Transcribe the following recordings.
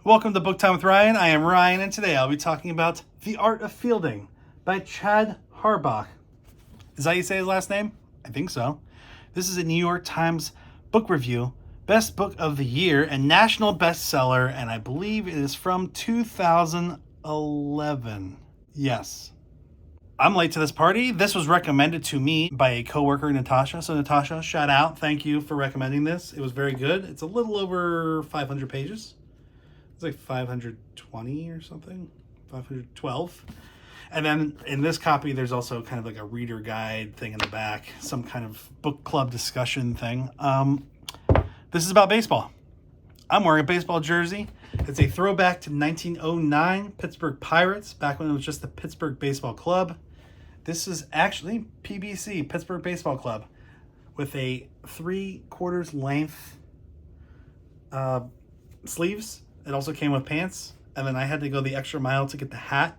Welcome to Book Time with Ryan. I am Ryan, and today I'll be talking about The Art of Fielding by Chad Harbach. Is that how you say his last name? I think so. This is a New York Times book review, best book of the year, and national bestseller, and I believe it is from 2011. Yes. I'm late to this party. This was recommended to me by a coworker, Natasha. So Natasha, shout out. Thank you for recommending this. It was very good. It's a little over 500 pages. It's like 520 or something, 512. And then in this copy, there's also kind of like a reader guide thing in the back, some kind of book club discussion thing. This is about baseball. I'm wearing a baseball jersey. It's a throwback to 1909 Pittsburgh Pirates, back when it was just the Pittsburgh Baseball Club. This is actually PBC, Pittsburgh Baseball Club, with a 3/4 length sleeves. It also came with pants, and then I had to go the extra mile to get the hat.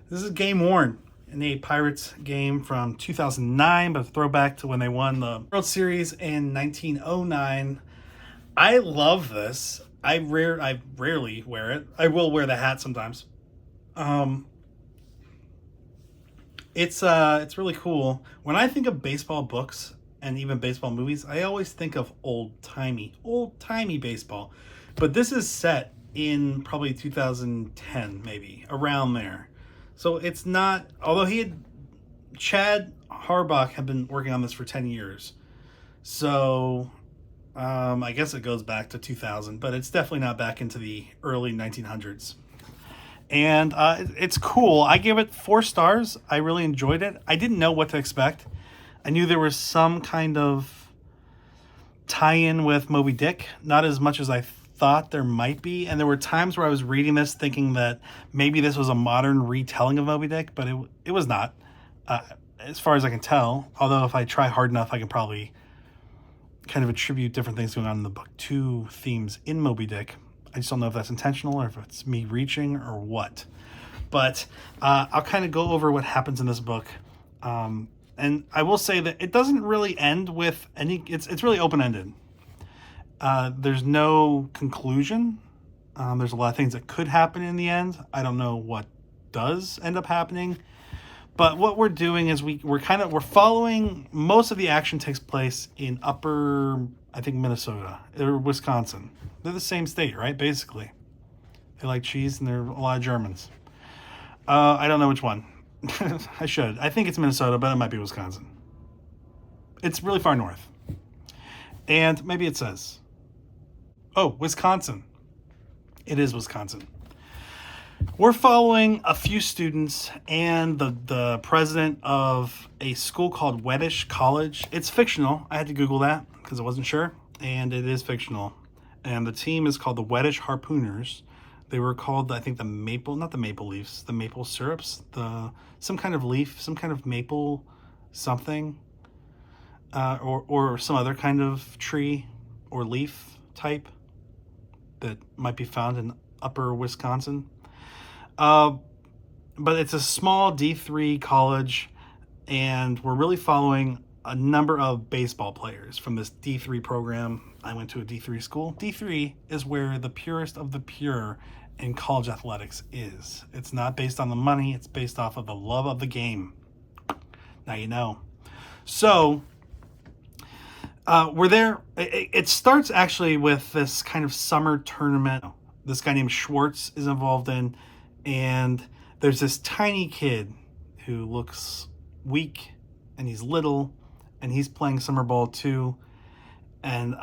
This is game worn in a Pirates game from 2009, but a throwback to when they won the World Series in 1909. I love this. I rarely wear it. I will wear the hat sometimes. It's really cool. When I think of baseball books and even baseball movies, I always think of old-timey baseball. But this is set in probably 2010, maybe around there. So it's not, although Chad Harbach had been working on this for 10 years. So I guess it goes back to 2000, but it's definitely not back into the early 1900s. And it's cool. I give it 4 stars. I really enjoyed it. I didn't know what to expect. I knew there was some kind of tie-in with Moby-Dick, not as much as I thought there might be. And there were times where I was reading this thinking that maybe this was a modern retelling of Moby-Dick, but it was not, as far as I can tell. Although if I try hard enough, I can probably kind of attribute different things going on in the book to themes in Moby-Dick. I just don't know if that's intentional or if it's me reaching or what. But I'll kind of go over what happens in this book. And I will say that it doesn't really end with any... It's really open-ended. There's no conclusion. There's a lot of things that could happen in the end. I don't know what does end up happening. But what we're doing is we're following... Most of the action takes place in upper, I think, Minnesota or Wisconsin. They're the same state, right? Basically. They like cheese and there are a lot of Germans. I don't know which one. I should. I think it's Minnesota, but it might be Wisconsin. It's really far north. And maybe it says... Oh, Wisconsin. It is Wisconsin. We're following a few students and the president of a school called Weddish College. It's fictional. I had to Google that because I wasn't sure. And it is fictional. And the team is called the Weddish Harpooners. They were called, I think, not the maple leaves, the maple syrups, some kind of leaf, some kind of maple something, or some other kind of tree or leaf type that might be found in upper Wisconsin. But it's a small D3 college, and we're really following a number of baseball players from this D3 program. I went to a D3 school. D3 is where the purest of the pure in college athletics is. It's not based on the money. It's based off of the love of the game. Now you know. So we're there. It starts actually with this kind of summer tournament this guy named Schwartz is involved in, and there's this tiny kid who looks weak, and he's little, and he's playing summer ball too. And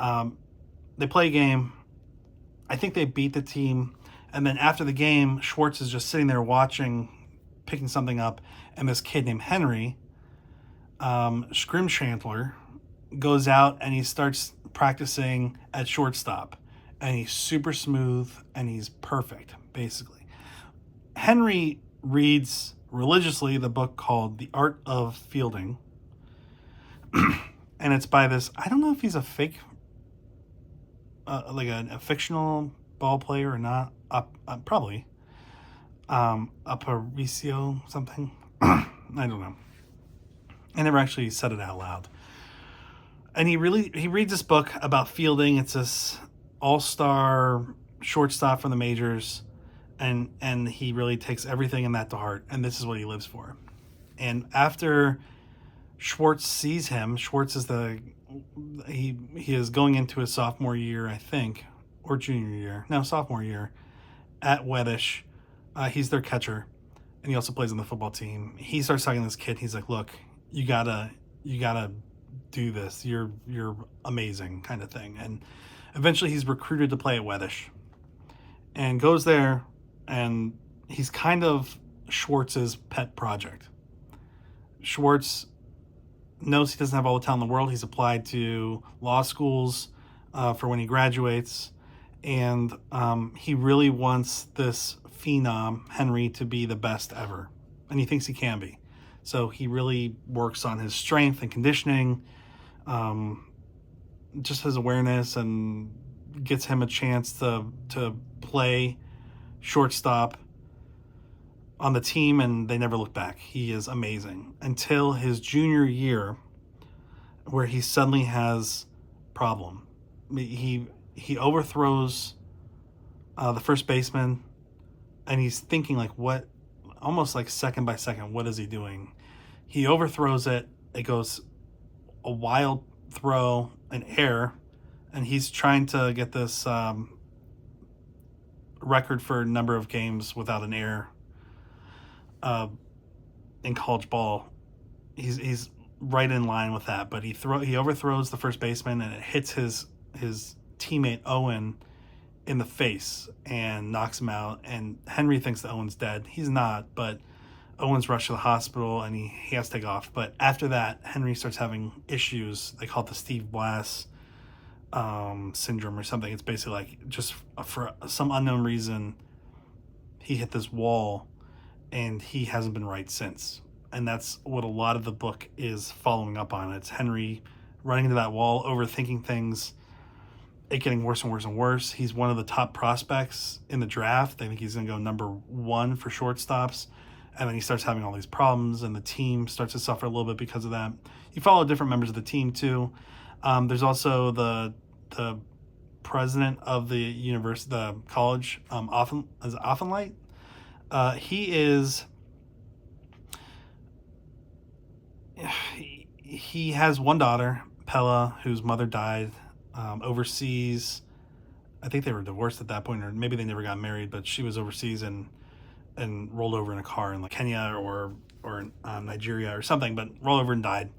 they play a game. I think they beat the team. And then after the game, Schwartz is just sitting there watching, picking something up. And this kid named Henry, Scrimshantler, goes out and he starts practicing at shortstop. And he's super smooth and he's perfect, basically. Henry reads religiously the book called The Art of Fielding. And it's by this, I don't know if he's a fake, like a fictional ball player or not. Probably. Aparicio something. I don't know. I never actually said it out loud. And he reads this book about fielding. It's this all-star shortstop from the majors, and he really takes everything in that to heart, and this is what he lives for. And after Schwartz sees him, Schwartz is he is going into his sophomore year, I think, or junior year. No, sophomore year at Weddish. He's their catcher, and he also plays on the football team. He starts talking to this kid. He's like, "Look, you gotta do this. You're amazing," kind of thing. And eventually, he's recruited to play at Weddish, and goes there, and he's kind of Schwartz's pet project. Schwartz knows he doesn't have all the talent in the world. He's applied to law schools for when he graduates, and he really wants this phenom, Henry, to be the best ever, and he thinks he can be. So he really works on his strength and conditioning, just his awareness, and gets him a chance to play shortstop on the team, and they never look back. He is amazing until his junior year, where he suddenly has problem. He overthrows the first baseman, and he's thinking like, what, almost like second by second, what is he doing? He overthrows it. It goes a wild throw, an error, and he's trying to get this record for number of games without an error in college ball. He's right in line with that, but he overthrows the first baseman, and it hits his teammate Owen in the face and knocks him out. And Henry thinks that Owen's dead. He's not, but Owen's rushed to the hospital, and he has to take off. But after that, Henry starts having issues. They call it the Stever Blass syndrome or something. It's basically like, just for some unknown reason, he hit this wall, and he hasn't been right since. And that's what a lot of the book is following up on. It's Henry running into that wall, overthinking things, it getting worse and worse and worse. He's one of the top prospects in the draft. They think he's going to go number 1 for shortstops. And then he starts having all these problems, and the team starts to suffer a little bit because of that. You follow different members of the team, too. There's also the president of the college, Offenlight. He has one daughter, Pella, whose mother died overseas. I think they were divorced at that point, or maybe they never got married, but she was overseas and rolled over in a car in like Kenya or Nigeria or something, but rolled over and died.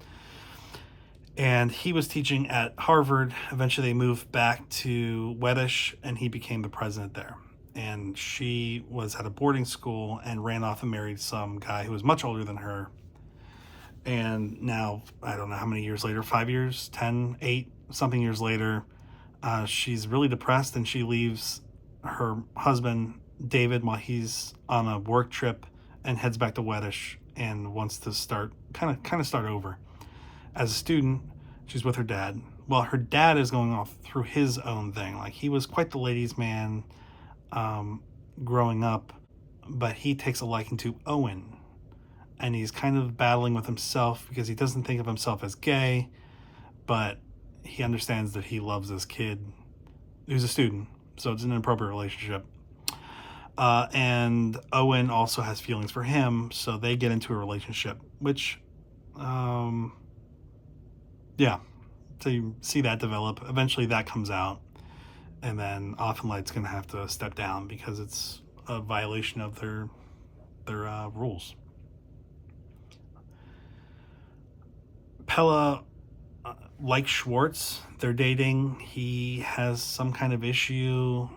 And he was teaching at Harvard. Eventually they moved back to Weddish, and he became the president there. And she was at a boarding school and ran off and married some guy who was much older than her. And now, I don't know how many years later, 5 years, 10, 8, something years later, she's really depressed, and she leaves her husband, David, while he's on a work trip, and heads back to Weddish and wants to start over. As a student, she's with her dad. Well, her dad is going off through his own thing. Like, he was quite the ladies' man growing up, but he takes a liking to Owen. And he's kind of battling with himself because he doesn't think of himself as gay, but he understands that he loves this kid who's a student. So it's an inappropriate relationship. And Owen also has feelings for him, so they get into a relationship, which, so you see that develop. Eventually that comes out, and then Offenlight's going to have to step down because it's a violation of their rules. Pella, like Schwartz, they're dating. He has some kind of issue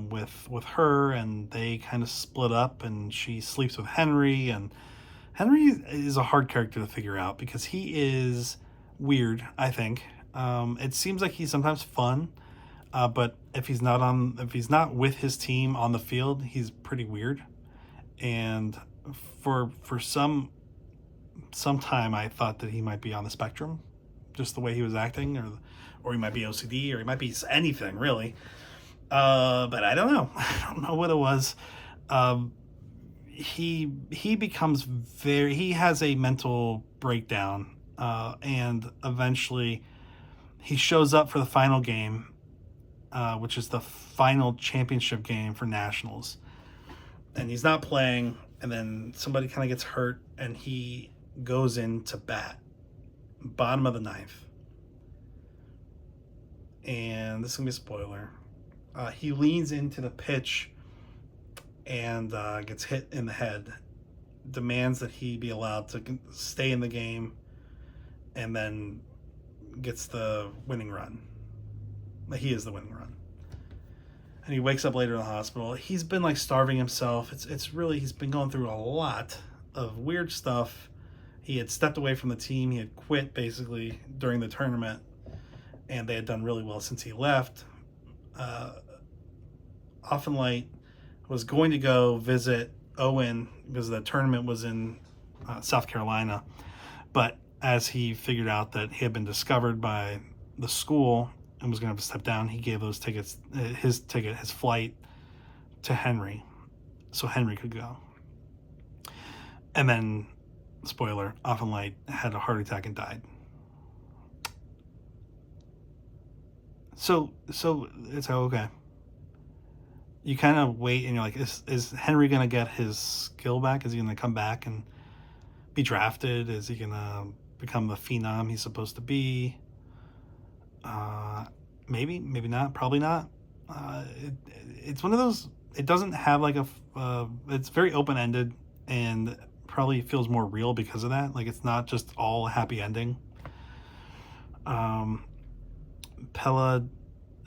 with her, and they kind of split up, and she sleeps with Henry. And Henry is a hard character to figure out because he is weird, I think. It seems like he's sometimes fun, but if he's not with his team on the field, he's pretty weird. And for some time I thought that he might be on the spectrum, just the way he was acting, or he might be OCD, or he might be anything really. But I don't know. I don't know what it was. He becomes he has a mental breakdown, and eventually he shows up for the final game, which is the final championship game for Nationals. And he's not playing, and then somebody kind of gets hurt, and he goes in to bat, bottom of the ninth. And this is going to be a spoiler. He leans into the pitch and gets hit in the head, demands that he be allowed to stay in the game, and then gets the winning run. He is the winning run. And he wakes up later in the hospital. He's been like starving himself. It's really, he's been going through a lot of weird stuff. He had stepped away from the team. He had quit basically during the tournament, and they had done really well since he left. Offenlight was going to go visit Owen because the tournament was in South Carolina, but as he figured out that he had been discovered by the school and was going to have to step down, he gave those tickets, his flight, to Henry, so Henry could go. And then, spoiler, Offenlight had a heart attack and died. So it's okay. You kind of wait and you're like, is Henry going to get his skill back? Is he going to come back and be drafted? Is he going to become the phenom he's supposed to be? Maybe not, probably not. It's one of those, it doesn't have like it's very open-ended and probably feels more real because of that. Like, it's not just all a happy ending. Pella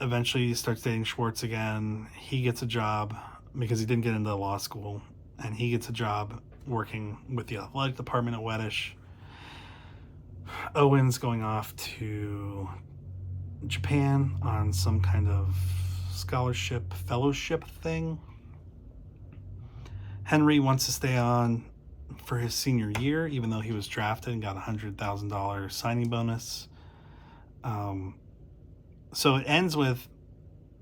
eventually starts dating Schwartz again. He gets a job because he didn't get into law school, and he gets a job working with the athletic department at Weddish. Owen's going off to Japan on some kind of scholarship, fellowship thing. Henry wants to stay on for his senior year, even though he was drafted and got a $100,000 signing bonus. So it ends with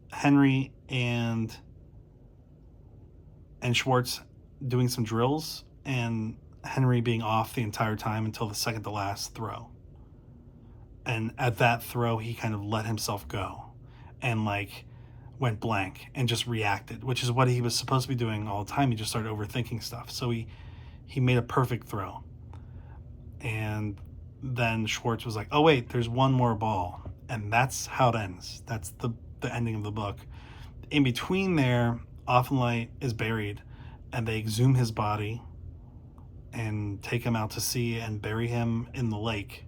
Henry and Schwartz doing some drills, and Henry being off the entire time until the second to last throw. And at that throw, he kind of let himself go and like went blank and just reacted, which is what he was supposed to be doing all the time. He just started overthinking stuff. So he made a perfect throw. And then Schwartz was like, oh wait, there's one more ball. And that's how it ends. That's the ending of the book. In between there, Offenlight is buried, and they exhume his body and take him out to sea and bury him in the lake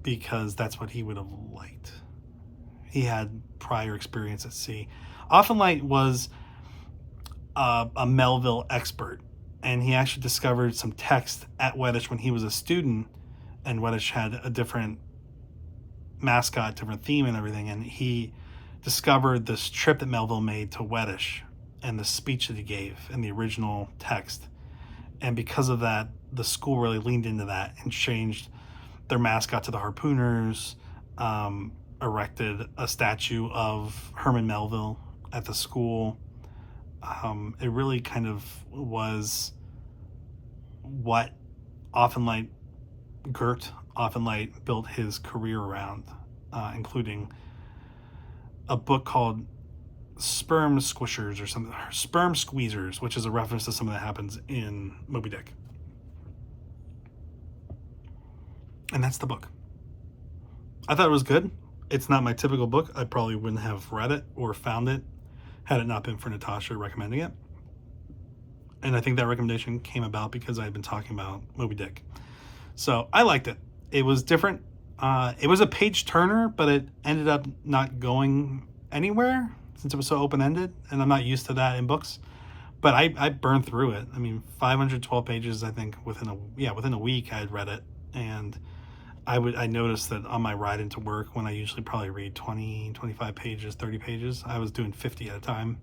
because that's what he would have liked. He had prior experience at sea. Offenlight was a Melville expert, and he actually discovered some text at Weddish when he was a student, and Weddish had a different mascot, different theme and everything, and he discovered this trip that Melville made to Weddish and the speech that he gave in the original text. And because of that, the school really leaned into that and changed their mascot to the Harpooners, erected a statue of Herman Melville at the school. It really kind of was what Gert Offenlight built his career around, including a book called Sperm Squishers or something, Sperm Squeezers, which is a reference to something that happens in Moby-Dick. And that's the book. I thought it was good. It's not my typical book. I probably wouldn't have read it or found it had it not been for Natasha recommending it. And I think that recommendation came about because I had been talking about Moby-Dick. So I liked it. It was different. It was a page turner, but it ended up not going anywhere since it was so open-ended, and I'm not used to that in books. But I burned through it. I mean, 512 pages, I think, within a week I had read it. And I noticed that on my ride into work, when I usually probably read 20, 25 pages, 30 pages, I was doing 50 at a time.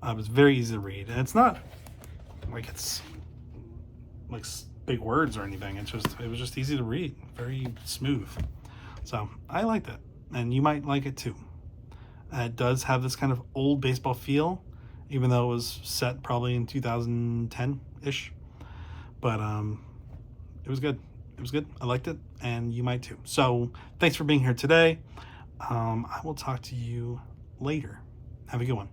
It was very easy to read. And it's not like it's like big words or anything. It was just easy to read, very smooth. So I liked it, and you might like it too. It does have this kind of old baseball feel, even though it was set probably in 2010-ish. But it was good. It was good. I liked it, and you might too. So thanks for being here today. I will talk to you later. Have a good one.